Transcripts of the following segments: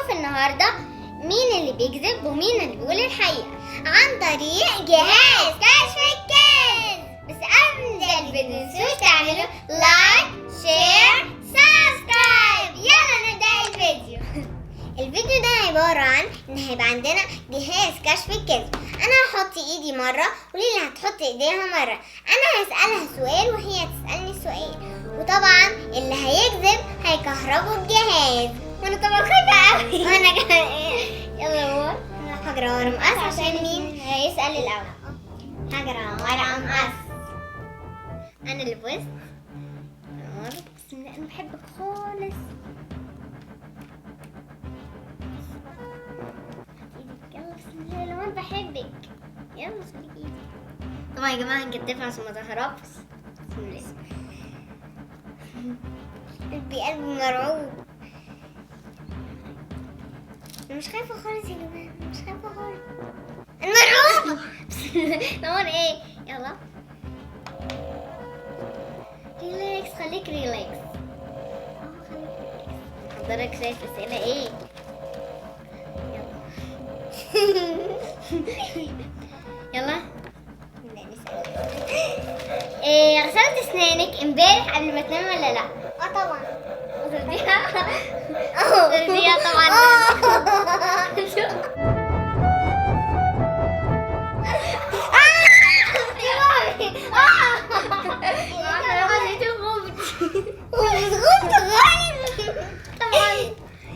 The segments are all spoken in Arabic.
هنشوف النهاردة مين اللي بيكذب ومين اللي بيقول الحقيقة عن طريق جهاز كشف الكذب. بس قبل الفيديو متنسوش تعملوا لايك شير سبسكرايب. يلا نبدأ الفيديو. الفيديو ده عبارة عن ان هيبقى عندنا جهاز كشف الكذب. انا هحط ايدي مرة وليلى هتحط ايديها مرة. انا هسألها سؤال وهي تسألني سؤال، وطبعا اللي هيكذب هيكهربوا الجهاز. وانا طبعا خايفة قوي. وانا كمان يلا هو انا هجرى ورا مقص عشان مين هيسأل الاول. هجرى ورا مقص. انا اللي فزت. بسم الله، انا بحبك خالص. يلا بسم الله، لو انا بحبك يلا خليك ايدي. طبعا يا جماعه هنكتفها عشان ما تهربش. بسم الله. قلبي مرعوب. انا مش خايفه خالص يا جماعه، انا مش خايفه خالص، انا مرعوبه. بسم الله. لو انا ايه يلا ريلاكس، خليك ريلاكس. حضرتك شايف اسئله ايه؟ يلا ايه، غسلت اسنانك امبارح قبل ما تنامي ولا لا؟ طبعا. غسلتيها؟ غسلتيها طبعا.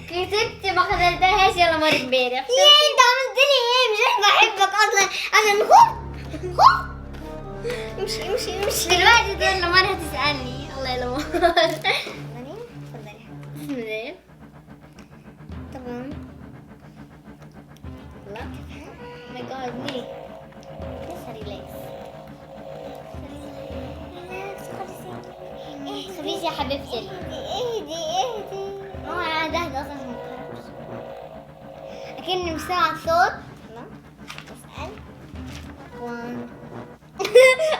كسبت ما خذلتهاش يلا مرة امبارح. يا انت عملت لي ايه؟ مش انا بحبك اصلا عشان خوف. امشي دلوقتي ده لما مرة هتسألني. الله يلا اتفضلي. بسم الله. طبعا لا ما جاوبني. لسه ريلاكس خليكي يا حبيبتي. اهدي ما هو انا ده اصلا ما بتعرفش. اكني مش سامعة الصوت. اسأل.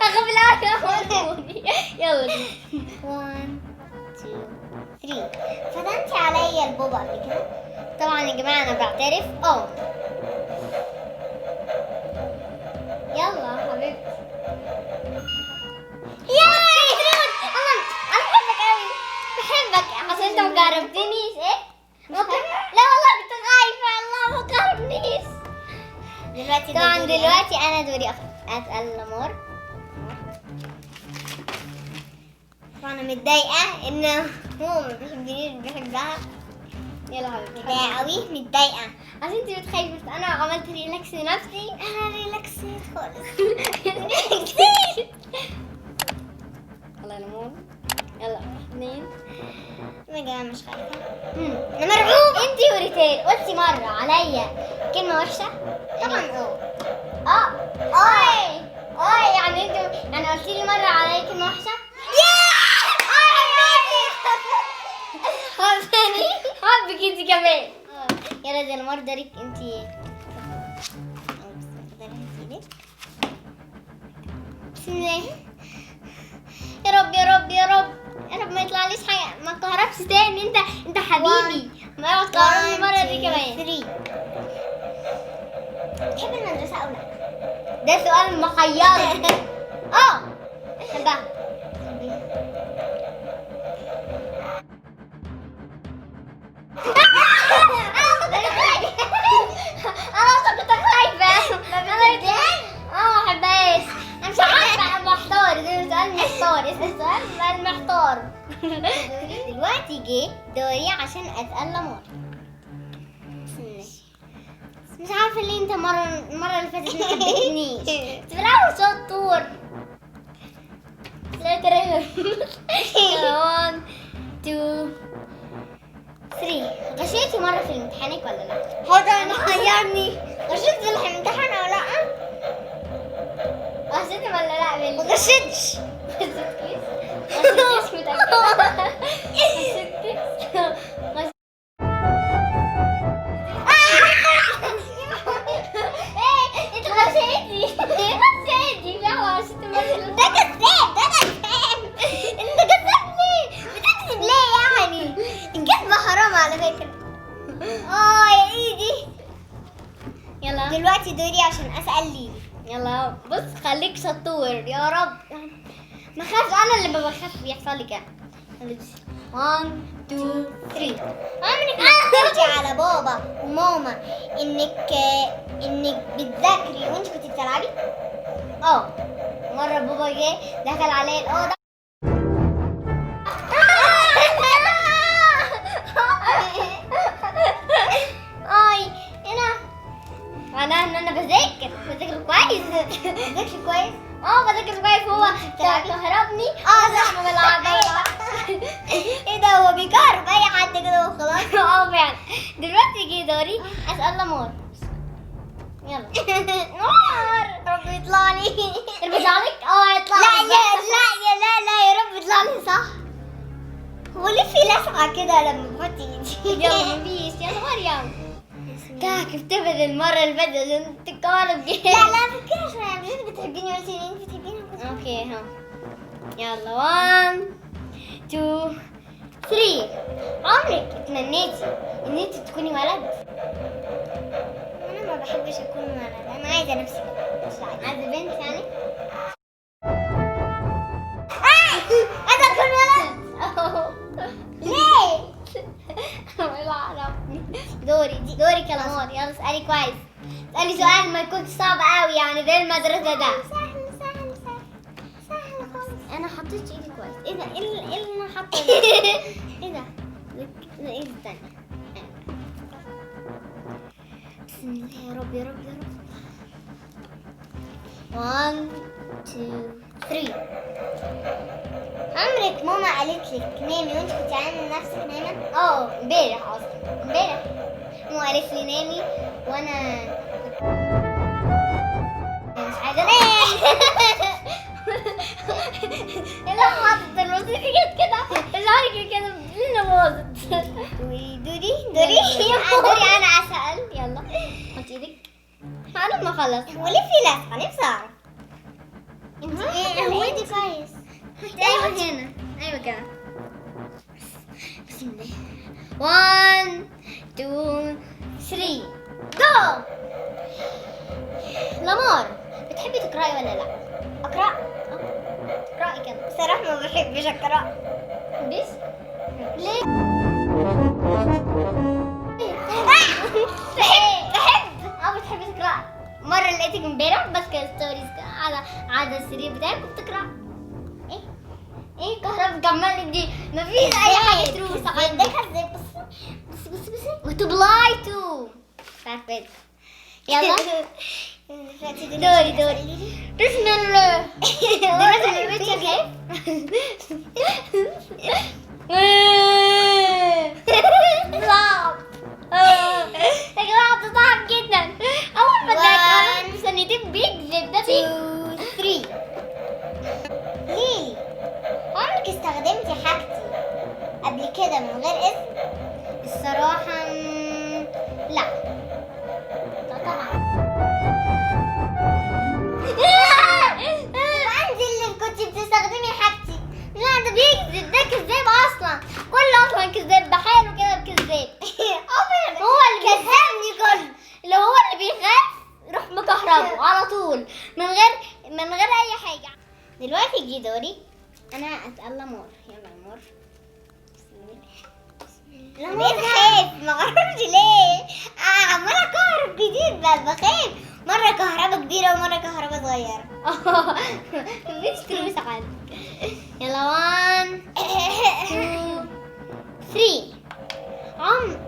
اخاف العالم. يلا 1 2 3. فتنتي عليا البوبا قبل كده؟ طبعا يا جماعة انا بعترف. يلا حبيبتي. يلا انا بحبك قوي. بحبك عشان انت ما جربتنيش. ايه لا والله كنت خايفة. الله ما جربنيش. دلوقتي انا دوري اسأل لمار. فانا متضايقة ان هو ما بيحبنيش بيحبها. يلا حبيبتي. متضايقة قوي متضايقة عشان انتي بتخايفي. بس انا عملت ريلاكس لنفسي. انا ريلاكسيت خالص. الله يلمون. يلا 2. يا جماعة مش خايفة. انا مرعوبة. انتي وريتال قلتي مرة عليا كلمة وحشة. طبعا يعني انتي يعني قلتي لي مرة عليا كلمة وحشة. حبك انتي كمان. يلا زي المرة دارك انتي. بسم الله. يا رب يا رب يا رب يا رب ما يطلعليش حاجة. ما تهربش تاني. انت حبيبي. ما يقعد تهربني المرة دي كمان. 3. تحب المدرسة او لا؟ ده سؤال محير. بحبها. انا اصلا كنت خايفة. ما بحبهاش. انا مش عارفة. انا محتار. ده سؤال محتار. اسم السؤال محتار. دلوقتي جه دوري عشان اسأل لمار. مش عارفة ليه انت المرة اللي فاتت ما حبيتنيش. في الاول شطور. لا ترى. 1 2 3. غشيتي مرة في امتحانك ولا لا؟ هو ده محيرني. غشيت في الامتحان ولا لا؟ غشيتي ولا لا؟ ما غشيتش. غشيتيش متأكدة. انت غشيتي. ده كذاب. انت كذاب ليه؟ بتكذب ليه يعني؟ الكذب حرام على فكرة. يلا دلوقتي دوري عشان اسال ليلي. يلا بص خليك شطور يا رب. ما خافش، انا اللي ما بخاف بيحصل لي كده. 1 2 3. عمرك ما قلتي على بابا وماما انك بتذاكري وانت كنت بتلعبي؟ مرة بابا جه دخل عليا الأوضة معناها ان انا بذاكر كويس. بتذاكري كويس؟ بذاكر كويس. هو كهربني صح ما بلعب. ايه ده، هو بيكهرب اي حد كده وخلاص. فعلا. دلوقتي جه دوري اسال لمار. يلا نار. رب يطلع لي. يطلع لك؟ يطلع لا يا رب يطلع لي صح. هو ليه في لسعة كده لما بحط ايدي؟ يلا مفيش. يلا مريم كيف تبعد المرة اللي فاتت عشان تكهرب دي. لا فكرة شوية، مش انت بتحبيني قلتي لي انت بتحبيني. اوكي ها يلا 1 2 3. عمرك اتمنيتي ان انت تكوني ولد؟ انا ما بحبش اكون ولد، انا عايزة نفسي كده. مش عايزة بنت يعني؟ عايزة اكون ولد. ليه؟ ولا عرفني. دوري كلامور. يلا اسألي كويس. اسألي سؤال ما يكونش صعب قوي يعني زي المدرسة ده. سهل خالص. انا حطيت ايدي كويس. ايه ده؟ ايه اللي انا حاطه ده؟ ايه ده؟ ايه الثانية؟ بسم الله يا رب يا رب يا رب. 1 2 3. عمرك ماما قالت لك نامي وانت كنت عامله نفسك نايمه؟ امبارح اصلا. امبارح ماما قالت لي نامي وانا مش عايزه انام. يلا حاطط الموسيقى جت كده شعري كده لنا باظت. دوري دوري انا اسال. يلا حطي ايدك. انا ما خلص. هو ليه في لسعة؟ نفسي اعرف. انت هو انت كويس. ايوه هنا. ايوه كده. بسم الله. 1 2 3 جو. لمار بتحبي تقراي ولا لا؟ اقرا؟ اقراي كده. بصراحه ما بحبش اقرا. بس ليه؟ بتحبي تقراي. مرة لقيتك امبارح ماسكة ستوريز على السرير بتاعك وبتقرا. ايه كهرباء كملك دي؟ مفيش اي حاجة تروس عندك. ازاي؟ بصي وتبلايتو عارفة. يلا دوري. بسم الله. دلوقتي البيت شغال. صعب. يا جماعة ده صعب جدا. أول ما اداك ثانيتين بيكذب. ده 2 3. ليلي، عمرك استخدمتي حاجتي قبل كده من غير اسم؟ الصراحة لا طبعا. انت اللي كنت بتستخدمي حاجتي. لا ده بيكذب. ده كذاب اصلا. كله اصلا كذاب بحاله كده كذاب. هو اللي كذبني كله. اللي هو اللي بيخاف روح مكهربه على طول من غير اي حاجه. دلوقتي جه دوري انا اسال لمار. يلا لمار. ليه بخاف؟ ما اعرفش ليه. عماله اكهرب كتير بس بخاف. مره كهرباء كبيره ومره كهرباء صغيره. مفيش تروس عندك. يلا 1 2 3.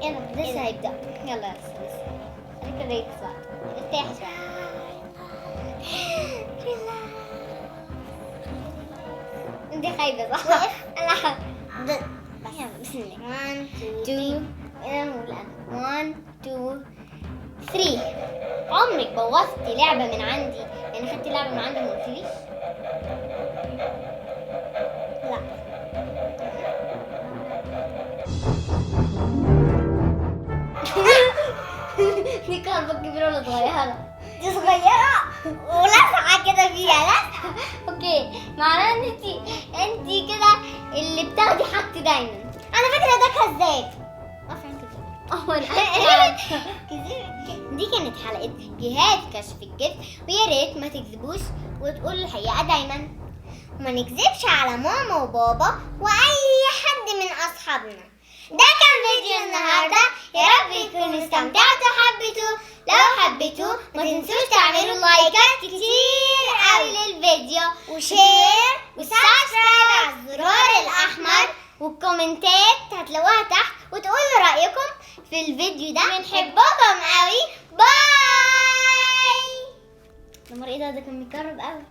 يلا لسه هيبدأ. يلا خليك ريلاكس بقى. ارتاحي شوية. انت خايفة صح؟ انا يلا بسم الله. 1 2 1 2 3. عمرك بوظتي لعبة من عندي؟ يعني خدتي لعبة من عندي ما قلتليش؟ لا. دي كهرباء كبيرة ولا صغيرة؟ دي صغيره ولسعه كده فيها لسعه. اوكي معناه ان انتي كده اللي بتاخدي حاجتي دايما. على فكره ده كذاب. فعلا كده. دي كانت حلقة جهاز كشف الكذب، ويا ريت ما تكذبوش وتقولوا الحقيقة دايما، وما نكذبش على ماما وبابا وأي حد من أصحابنا. ده كان فيديو النهاردة، يا رب يكونوا استمتعتوا وحبيتوه. لو حبيتوه ما تنسوش تعملوا لايكات كتير قوي للفيديو، وشير وسبسكرايب على الزرار الأحمر، والكومنتات هتلاقوها تحت، وتقولوا رأيكم في الفيديو ده. بنحبكم قوي. باي. ايه ده كان بيقرب قوي.